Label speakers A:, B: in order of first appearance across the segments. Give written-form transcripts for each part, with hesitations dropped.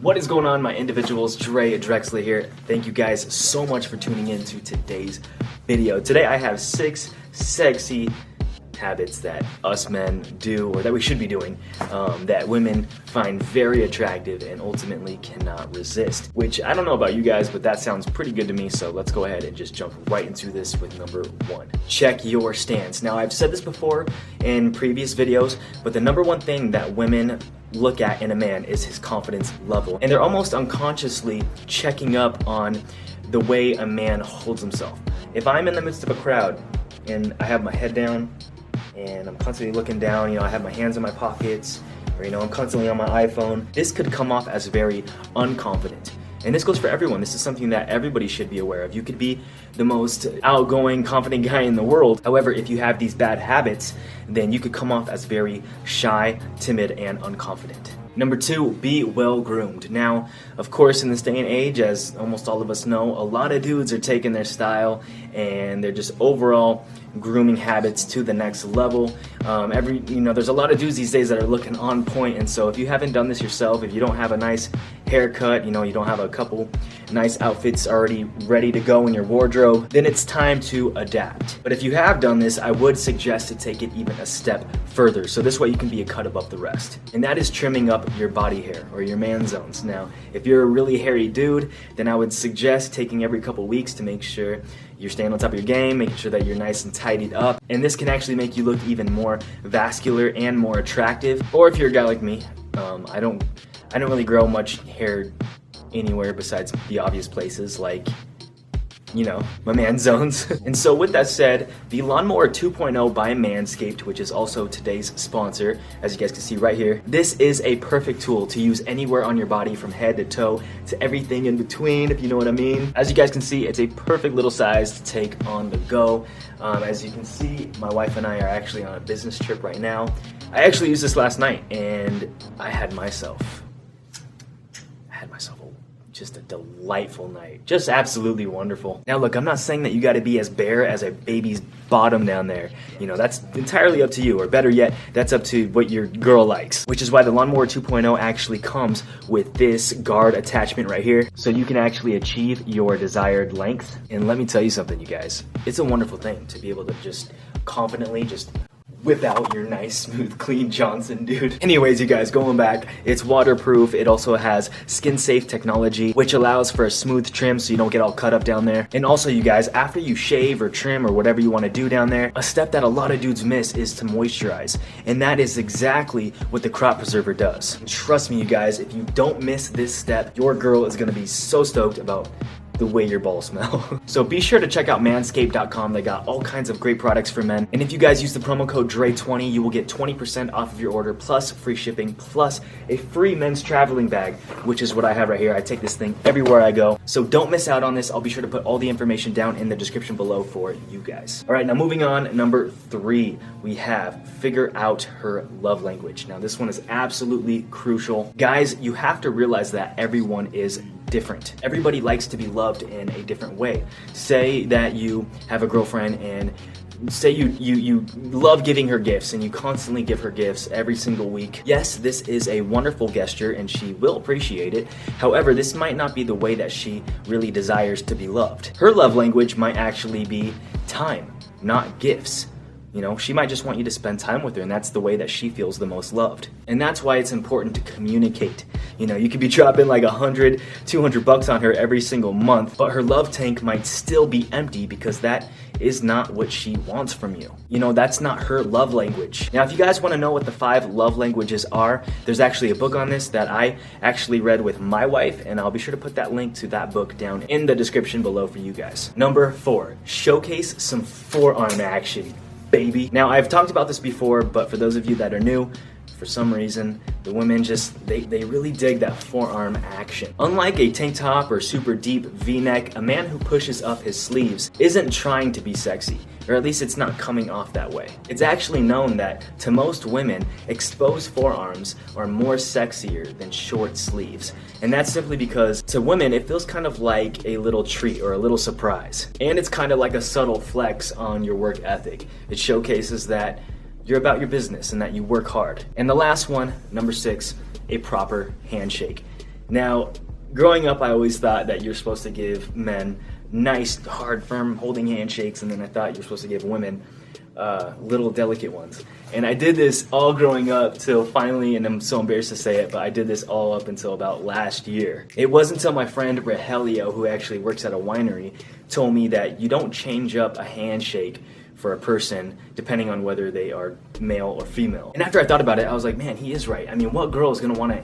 A: What is going on, my individuals? Dre Drexler here. Thank you guys so much for tuning in to today's video. Today I have 6 sexy habits that us men do, or that we should be doing, that women find very attractive and ultimately cannot resist. Which, I don't know about you guys, but that sounds pretty good to me, so let's go ahead and just jump right into this with number 1. Check your stance. Now, I've said this before in previous videos, but the number 1 thing that women look at in a man is his confidence level. And they're almost unconsciously checking up on the way a man holds himself. If I'm in the midst of a crowd and I have my head down, and I'm constantly looking down, I have my hands in my pockets, or I'm constantly on my iPhone, this could come off as very unconfident. And this goes for everyone. This is something that everybody should be aware of. You could be the most outgoing, confident guy in the world. However, if you have these bad habits, then you could come off as very shy, timid, and unconfident. Number 2, be well groomed. Now, of course, in this day and age, as almost all of us know, a lot of dudes are taking their style and they're just overall grooming habits to the next level. There's a lot of dudes these days that are looking on point, and so if you haven't done this yourself, if you don't have a nice haircut, you don't have a couple nice outfits already ready to go in your wardrobe, then it's time to adapt. But if you have done this, I would suggest to take it even a step further, so this way you can be a cut above the rest. And that is trimming up your body hair, or your man zones. Now, if you're a really hairy dude, then I would suggest taking every couple weeks to make sure you're staying on top of your game, making sure that you're nice and tidied up. And this can actually make you look even more vascular and more attractive. Or if you're a guy like me, I don't really grow much hair anywhere besides the obvious places like my man zones. And so with that said, the Lawnmower 2.0 by Manscaped, which is also today's sponsor, as you guys can see right here, this is a perfect tool to use anywhere on your body from head to toe to everything in between, if you know what I mean. As you guys can see, it's a perfect little size to take on the go. As you can see, my wife and I are actually on a business trip right now. I actually used this last night and I had myself just a delightful night. Just absolutely wonderful. Now look, I'm not saying that you gotta be as bare as a baby's bottom down there. That's entirely up to you, or better yet, that's up to what your girl likes. Which is why the Lawnmower 2.0 actually comes with this guard attachment right here, so you can actually achieve your desired length. And let me tell you something, you guys. It's a wonderful thing to be able to just confidently just whip out your nice, smooth, clean Johnson, dude. Anyways, you guys, going back, it's waterproof. It also has skin-safe technology, which allows for a smooth trim so you don't get all cut up down there. And also, you guys, after you shave or trim or whatever you want to do down there, a step that a lot of dudes miss is to moisturize. And that is exactly what the crop preserver does. Trust me, you guys, if you don't miss this step, your girl is going to be so stoked about the way your balls smell. So be sure to check out manscaped.com. They got all kinds of great products for men. And if you guys use the promo code DRE20, you will get 20% off of your order, plus free shipping, plus a free men's traveling bag, which is what I have right here. I take this thing everywhere I go. So don't miss out on this. I'll be sure to put all the information down in the description below for you guys. All right, now moving on, number 3, we have figure out her love language. Now this one is absolutely crucial. Guys, you have to realize that everyone is different. Everybody likes to be loved in a different way. Say that you have a girlfriend and say you love giving her gifts and you constantly give her gifts every single week. Yes, this is a wonderful gesture and she will appreciate it. However, this might not be the way that she really desires to be loved. Her love language might actually be time, not gifts. She might just want you to spend time with her, and that's the way that she feels the most loved. And that's why it's important to communicate. You could be dropping like $100, $200 on her every single month, but her love tank might still be empty because that is not what she wants from you. That's not her love language. Now, if you guys want to know what the 5 love languages are, there's actually a book on this that I actually read with my wife, and I'll be sure to put that link to that book down in the description below for you guys. Number 4, showcase some forearm action, baby. Now, I've talked about this before, but for those of you that are new, for some reason, the women they really dig that forearm action. Unlike a tank top or super deep V-neck, a man who pushes up his sleeves isn't trying to be sexy, or at least it's not coming off that way. It's actually known that to most women, exposed forearms are more sexier than short sleeves. And that's simply because to women, it feels kind of like a little treat or a little surprise. And it's kind of like a subtle flex on your work ethic. It showcases that you're about your business and that you work hard. And the last one, number 6, a proper handshake. Now, growing up, I always thought that you're supposed to give men nice, hard, firm, holding handshakes, and then I thought you're supposed to give women little, delicate ones. And I did this all growing up till finally, and I'm so embarrassed to say it, but I did this all up until about last year. It wasn't until my friend Rogelio, who actually works at a winery, told me that you don't change up a handshake for a person depending on whether they are male or female. And after I thought about it, I was like, man, he is right. I mean, what girl is gonna wanna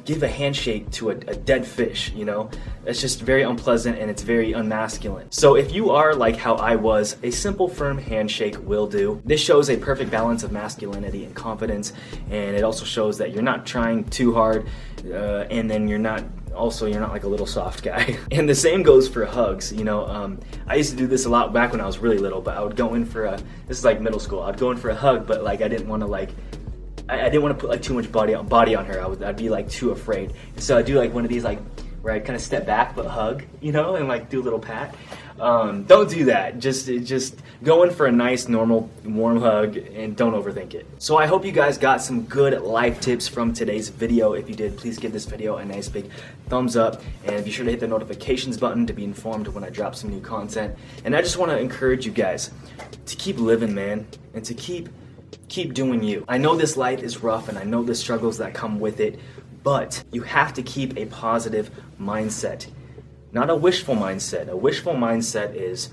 A: give a handshake to a dead fish, you know? It's just very unpleasant and it's very unmasculine. So if you are like how I was, a simple firm handshake will do. This shows a perfect balance of masculinity and confidence, and it also shows that you're not trying too hard, and then you're not like a little soft guy. And the same goes for hugs, you know. I used to do this a lot back when I was really little, but I would go in for this is like middle school, I'd go in for a hug, but like I didn't want to put like too much body on her. I'd be like too afraid. So I'd do like one of these like where I kind of step back but hug, you know, and like do a little pat. Don't do that. Just go in for a nice, normal, warm hug and don't overthink it. So I hope you guys got some good life tips from today's video. If you did, please give this video a nice big thumbs up and be sure to hit the notifications button to be informed when I drop some new content. And I just want to encourage you guys to keep living, man, and to keep doing you. I know this life is rough and I know the struggles that come with it, but you have to keep a positive mindset, not a wishful mindset. A wishful mindset is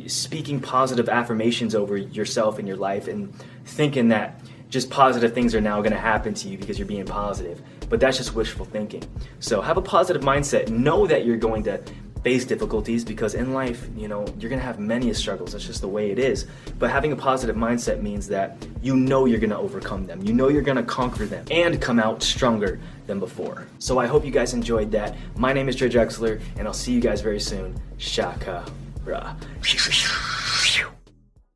A: speaking positive affirmations over yourself and your life and thinking that just positive things are now going to happen to you because you're being positive. But that's just wishful thinking. So have a positive mindset. Know that you're going to face difficulties because in life, you know, you're gonna have many struggles. That's just the way it is. But having a positive mindset means that you know you're gonna overcome them. You know you're gonna conquer them and come out stronger than before. So I hope you guys enjoyed that. My name is Dre Drexler, and I'll see you guys very soon. Shaka. Rah.